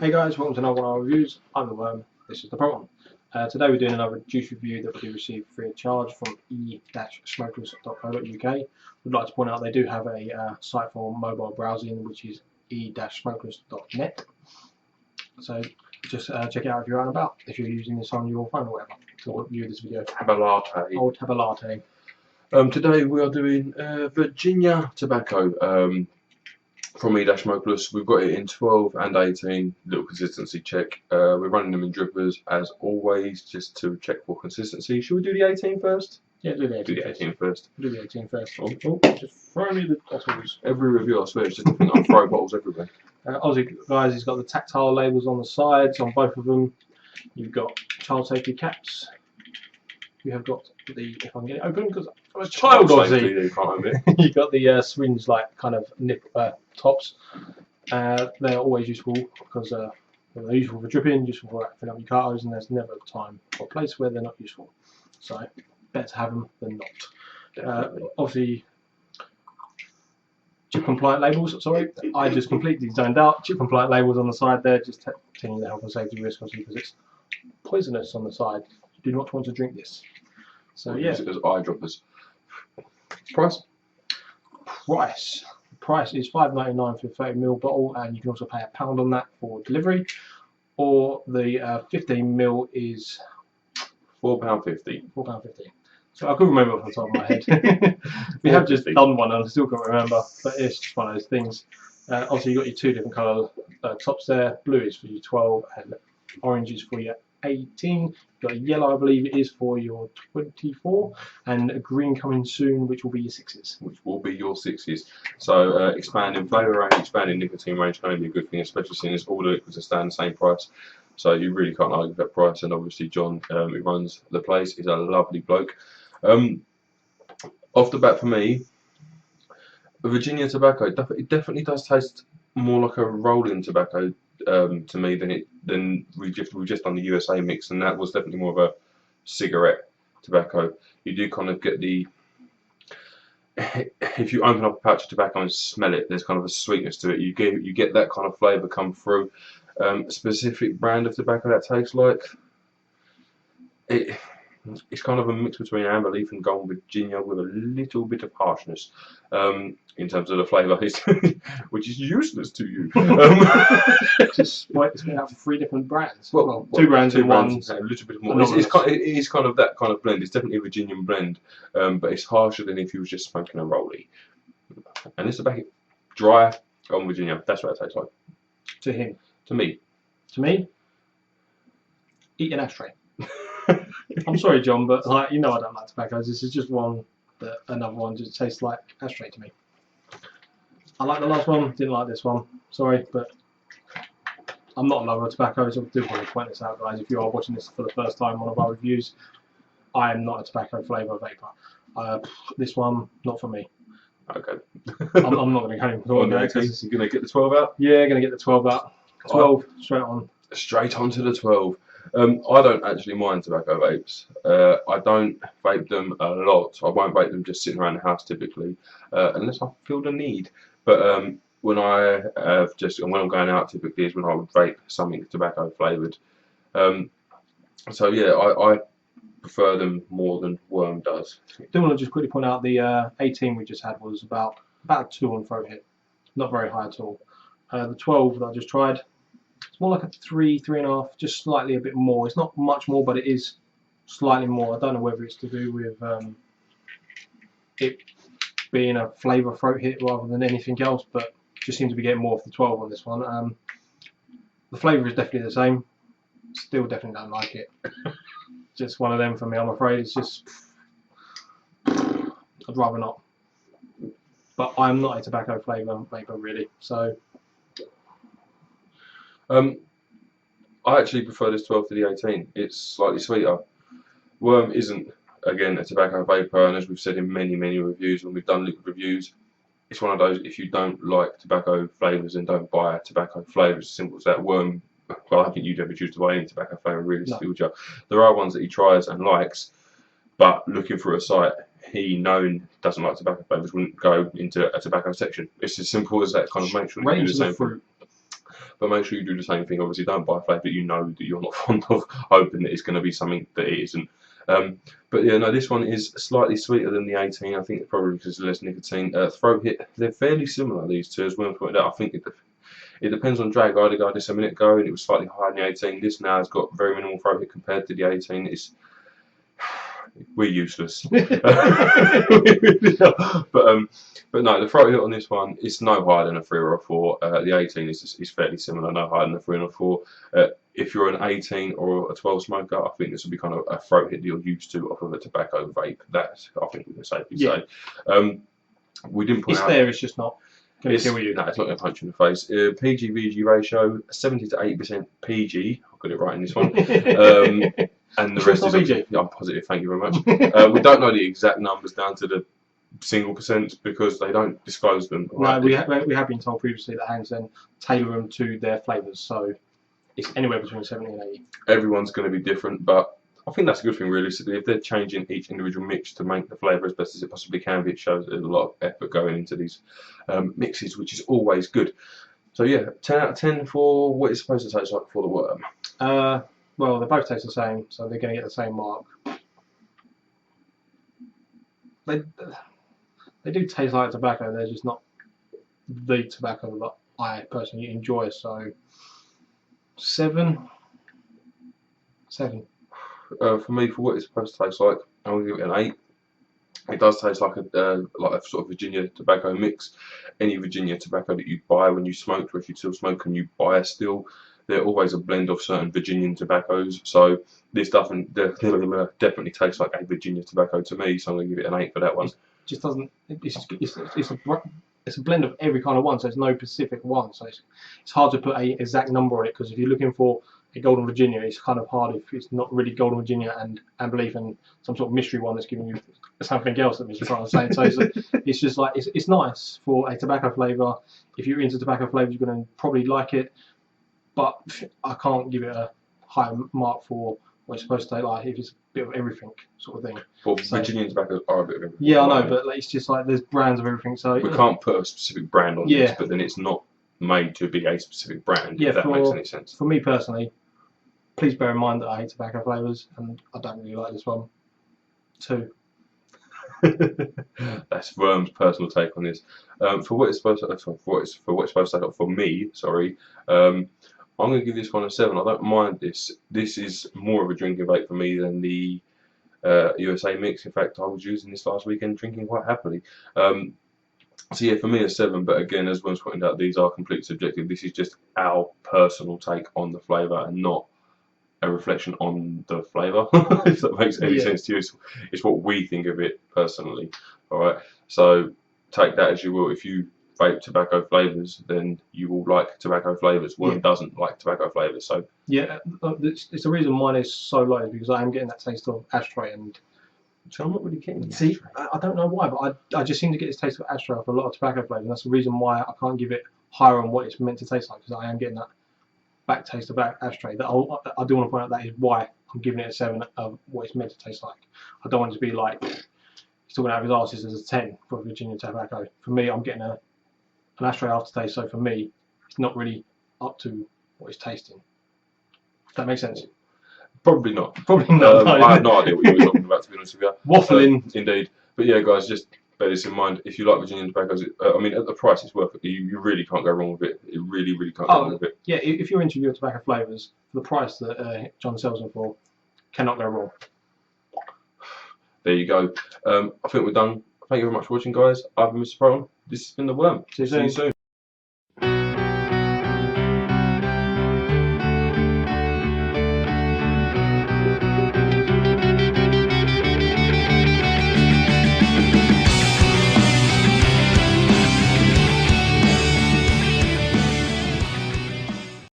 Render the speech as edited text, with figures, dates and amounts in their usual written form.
Hey guys, welcome to another one of our reviews. I'm the Worm, this is the Pro One. Today we're doing another juice review that we received free of charge from e-smokeless.co.uk. We'd like to point out they do have a site for mobile browsing, which is e-smokeless.net. So just check it out if you're out and about, if you're using this on your phone or whatever to view this video. Have a latte. Old have a latte. Today we are doing Virginia tobacco from e-smokeless. We've got it in 12 and 18, little consistency check. We're running them in drippers as always, just to check for consistency. Should we do the 18 first? Yeah, do the 18, do the 18 first. Do the 18 first. Oh, just throw me the bottles. Every review I swear it's just a thing I throw bottles everywhere. Obviously guys, he's got the tactile labels on the sides on both of them. You've got child safety caps. You have got the, if I can get it open because I'm a child obviously. You've got the syringe like kind of nip tops. They're always useful because they're useful for dripping, useful for filling up your cartridges, and there's never a time or place where they're not useful. So better to have them than not. Obviously, chip compliant labels. Sorry, I just completely zoned out. Chip compliant labels on the side there, just telling you the health and safety risk, obviously, because it's poisonous on the side. You do not want to drink this. So yeah. Use it as eyedroppers. Price? Price is £5.99 for a 30ml bottle, and you can also pay £1 on that for delivery. Or the 15ml is £4.50. £4.50. So I couldn't remember off the top of my head. We have just done one and I still can't remember, but it's just one of those things. Obviously, you've got your two different colour tops there. Blue is for your 12 and orange is for your 18. You've got a yellow, I believe it is, for your 24, and a green coming soon, which will be your 6s. Which will be your 6s. So expanding flavour range, expanding nicotine range can only be a good thing, especially seeing as all the liquids are staying the same price. So you really can't argue that price. And obviously John, who runs the place, is a lovely bloke. Off the bat for me, Virginia tobacco, it definitely does taste more like a rolling tobacco to me than we've just done the USA mix, and that was definitely more of a cigarette tobacco. You do kind of get the, if you open up a pouch of tobacco and smell it, there's kind of a sweetness to it. You get that kind of flavour come through. A specific brand of tobacco that tastes like it. It's kind of a mix between amber leaf and golden Virginia with a little bit of harshness in terms of the flavour, which is useless to you. Just it's made out of 3 different brands. Well, 2 brands in one. A little bit more. It is kind of that kind of blend. It's definitely a Virginian blend, but it's harsher than if you was just smoking a rollie. And this tobacco, dry golden Virginia. That's what it tastes like. To him. To me. To me. Eat an ashtray. I'm sorry, John, but like, you know I don't like tobaccos. This is just one that another one just tastes like ashtray to me. I like the last one, didn't like this one. Sorry, but I'm not a lover of tobacco, so I do want to point this out, guys. If you are watching this for the first time on one of our reviews, I am not a tobacco flavour vapour. This one, not for me. Okay. I'm not going to go into You're going to get the 12 out? Yeah, going to get the 12 out. 12 straight on. Straight on to the 12. I don't actually mind tobacco vapes. I don't vape them a lot. I won't vape them just sitting around the house typically, unless I feel the need. But when I'm going out typically is when I would vape something tobacco flavoured. So yeah, I prefer them more than Worm does. I do want to just quickly point out the 18 we just had was about a 2 on throat hit, not very high at all. The 12 that I just tried, it's more like a 3.5, just slightly a bit more. It's not much more, but it is slightly more. I don't know whether it's to do with it being a flavour throat hit rather than anything else, but just seems to be getting more of the 12 on this one. The flavour is definitely the same. Still definitely don't like it. Just one of them for me, I'm afraid. It's just, I'd rather not. But I'm not a tobacco flavour vapour really, so. I actually prefer this 12 to the 18. It's slightly sweeter. Worm isn't, again, a tobacco vapour, and as we've said in many reviews when we've done liquid reviews, it's one of those, if you don't like tobacco flavours, then don't buy a tobacco flavour. It's as simple as that. Worm, well, I don't think you'd ever choose to buy any tobacco flavour really, no. There are ones that he tries and likes, but looking for a site he known doesn't like tobacco flavours wouldn't go into a tobacco section. It's as simple as that. Kind of make sure you do the same. But make sure you do the same thing. Obviously, don't buy a flavour that you know that you're not fond of, hoping that it's going to be something that it isn't. But yeah, no, this one is slightly sweeter than the 18. I think it's probably because there's less nicotine. Throat hit, they're fairly similar, these two, as well pointed out. I think it depends on drag. I had a guy this a minute ago and it was slightly higher than the 18. This now has got very minimal throat hit compared to the 18. We're useless. But no, the throat hit on this one is no higher than a 3 or a 4. The 18 is fairly similar, no higher than a 3 and a 4. If you're an 18 or a 12 smoker, I think this will be kind of a throat hit that you're used to off of a tobacco vape. That I think we can safely say. We didn't point out. It's there. It's just not going to kill you. No, it's not going to punch you in the face. PG-VG ratio 70 to 80% PG. I got it right in this one. And the rest is PG. I'm positive. Thank you very much. We don't know the exact numbers down to the single percent because they don't disclose them. No, we have been told previously that Hangsen tailor them to their flavours, so it's anywhere between 70 and 80. Everyone's going to be different, but I think that's a good thing realistically. If they're changing each individual mix to make the flavour as best as it possibly can be, it shows there's a lot of effort going into these mixes, which is always good. So yeah, 10 out of 10 for what it's supposed to taste like for the worm. Well, they both taste the same, so they're going to get the same mark. They do taste like tobacco, they're just not the tobacco that I personally enjoy, so 7. For me, for what it's supposed to taste like, I'm going to give it an 8. It does taste like a sort of Virginia tobacco mix. Any Virginia tobacco that you buy when you smoke, or if you still smoke and you buy a still, they're always a blend of certain Virginian tobaccos. So this definitely tastes like a Virginia tobacco to me. So I'm going to give it an 8 for that one. It just doesn't. It's a blend of every kind of one, so there's no specific one. So it's hard to put an exact number on it, because if you're looking for a Golden Virginia, it's kind of hard if it's not really Golden Virginia and belief in some sort of mystery one that's giving you something else that Mr. Fry was saying. So it's just like it's nice for a tobacco flavour. If you're into tobacco flavours, you're going to probably like it. But I can't give it a high mark for what it's supposed to taste like if it's a bit of everything sort of thing. Well, Virginian tobaccos are a bit of everything. Yeah, I know, but it's just like there's brands of everything. So we can't put a specific brand on this, but then it's not made to be a specific brand. Yeah, if that makes any sense. For me personally, please bear in mind that I hate tobacco flavours, and I don't really like this one. 2. That's Worm's personal take on this. For what it's supposed to, for what it's supposed to take up for me, sorry. I'm going to give this one a 7. I don't mind this. This is more of a drinking vape for me than the USA mix. In fact, I was using this last weekend, drinking quite happily. So yeah, for me a 7. But again, as Worm's pointed out, these are completely subjective. This is just our personal take on the flavour and not a reflection on the flavour. If that makes any sense to you, it's what we think of it personally. All right. So take that as you will. If you vape tobacco flavours, then you will like tobacco flavours. One doesn't like tobacco flavours. So yeah, it's the reason mine is so low, because I am getting that taste of ashtray, and so I'm not really getting the see, I don't know why, but I just seem to get this taste of ashtray off a lot of tobacco flavours, and that's the reason why I can't give it higher on what it's meant to taste like, because I am getting that back taste of ashtray. That I do want to point out, that is why I'm giving it a 7 of what it's meant to taste like. I don't want it to be like he's talking out of his arse as a 10 for Virginia tobacco. For me, I'm getting an ashtray aftertaste, so for me, it's not really up to what it's tasting. Does that make sense? Probably not. Probably not. I have no idea what you were talking about, to be honest with you. Waffling. Indeed. But yeah, guys, just bear this in mind. If you like Virginian tobaccos, I mean, at the price it's worth it. You really can't go wrong with it. You really, really can't go wrong with it. Yeah, if you're into your tobacco flavours, for the price that John sells them for, cannot go wrong. There you go. I think we're done. Thank you very much for watching, guys. I've been Mr. Proton. This has been The Worm. See you soon.